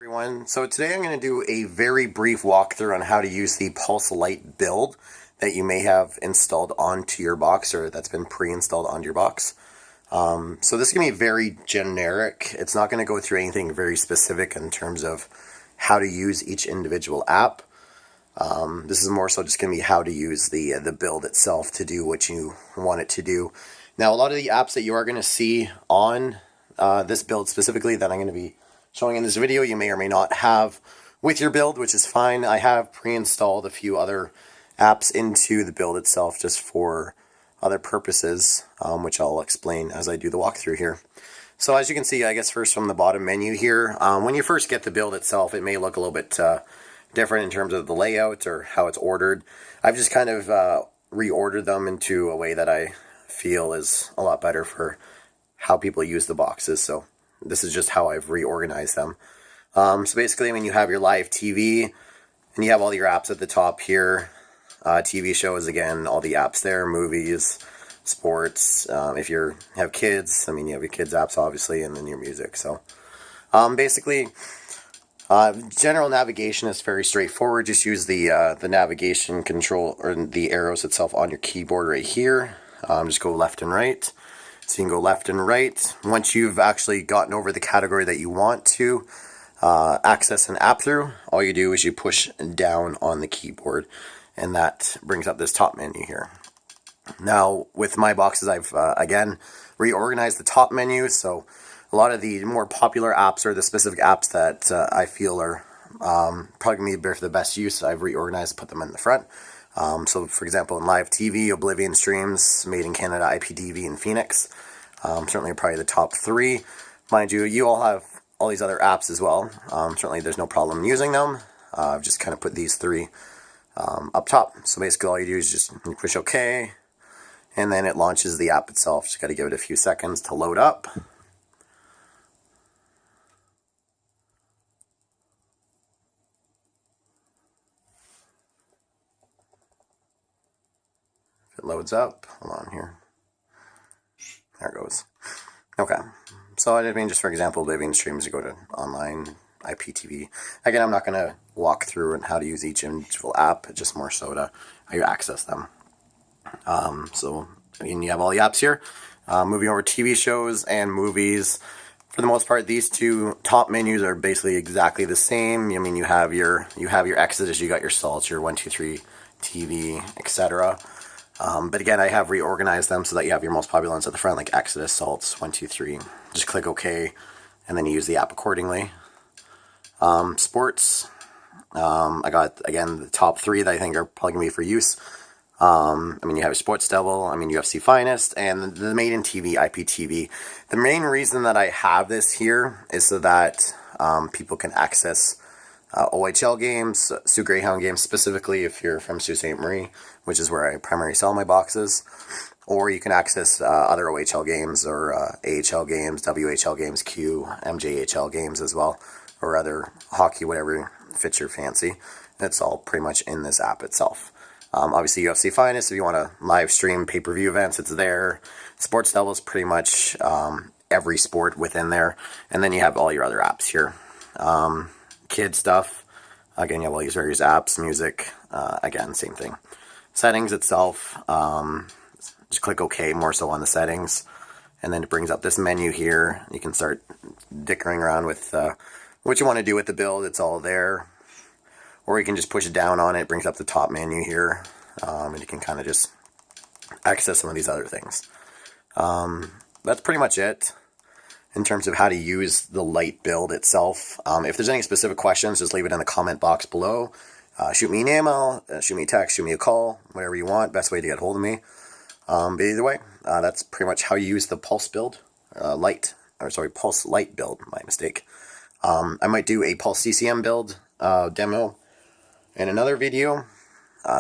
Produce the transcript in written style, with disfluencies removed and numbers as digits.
Everyone, so today I'm going to do a very brief walkthrough on how to use the Pulse Lite build that you may have installed onto your box, or that's been pre-installed onto your box. So this is going to be very generic. It's not going to go through anything very specific in terms of how to use each individual app. This is more so just going to be how to use the build itself to do what you want it to do. Now, a lot of the apps that you are going to see on this build specifically that I'm going to be showing in this video, you may or may not have with your build, which is fine. I have pre-installed a few other apps into the build itself just for other purposes, which I'll explain as I do the walkthrough here. So as you can see, I guess first from the bottom menu here, when you first get the build itself, it may look a little bit different in terms of the layout or how it's ordered. I've just kind of reordered them into a way that I feel is a lot better for how people use the boxes. So this is just how I've reorganized them. So basically, when you have your live TV, and you have all your apps at the top here, TV shows, again, all the apps there, movies, sports. If you have kids, I mean, you have your kids' apps, obviously, and then your music. So basically, general navigation is very straightforward. Just use the navigation control, or the arrows itself on your keyboard right here. Just go left and right. So you can go left and right. Once you've actually gotten over the category that you want to access an app through, all you do is you push down on the keyboard, and that brings up this top menu here. Now, with my boxes, I've, again, reorganized the top menu, so a lot of the more popular apps, or the specific apps that I feel are probably going to be for the best use, I've reorganized, put them in the front. So, for example, in live TV, Oblivion Streams, Made in Canada, IPTV, and Phoenix. Certainly probably the top three. Mind you, you all have all these other apps as well. Certainly there's no problem using them. I've just kind of put these three up top. So basically all you do is just push OK, and then it launches the app itself. Just got to give it a few seconds to load up. It loads up. Hold on here. There it goes. Okay. So I mean, just for example, Oblivion Streams, you go to online, IPTV. Again, I'm not going to walk through and how to use each individual app, just more so to how you access them. So again, you have all the apps here. Moving over TV shows and movies. For the most part, these two top menus are basically exactly the same. I mean, you have your Exodus, you got your Salts, your 123 TV, etc. But again, I have reorganized them so that you have your most popular ones at the front, like Exodus, Salts, 123. Just click OK, and then you use the app accordingly. Sports, I got, again, the top three that I think are probably going to be for use. I mean, you have Sports Devil, I mean, UFC Finest, and the Made in TV, IPTV. The main reason that I have this here is so that people can access OHL games, Sioux Greyhound games, specifically if you're from Sault Ste. Marie, which is where I primarily sell my boxes. Or you can access other OHL games, or AHL games, WHL games, Q, MJHL games as well, or other hockey, whatever fits your fancy. It's all pretty much in this app itself. Obviously, UFC Finest, if you want to live stream pay-per-view events, it's there. Sports Devil is pretty much every sport within there. And then you have all your other apps here. Kid stuff, again, you have all these various apps, music, again, same thing. Settings itself, just click OK, more so on the settings, and then it brings up this menu here. You can start dickering around with what you want to do with the build. It's all there. Or you can just push it down on it. It brings up the top menu here, and you can kind of just access some of these other things. That's pretty much it in terms of how to use the Lite build itself. If there's any specific questions, just leave it in the comment box below. Shoot me an email, shoot me a text, shoot me a call, whatever you want. Best way to get a hold of me. But either way, that's pretty much how you use the Pulse build, Pulse Lite build, my mistake. I might do a Pulse CCM build demo in another video. So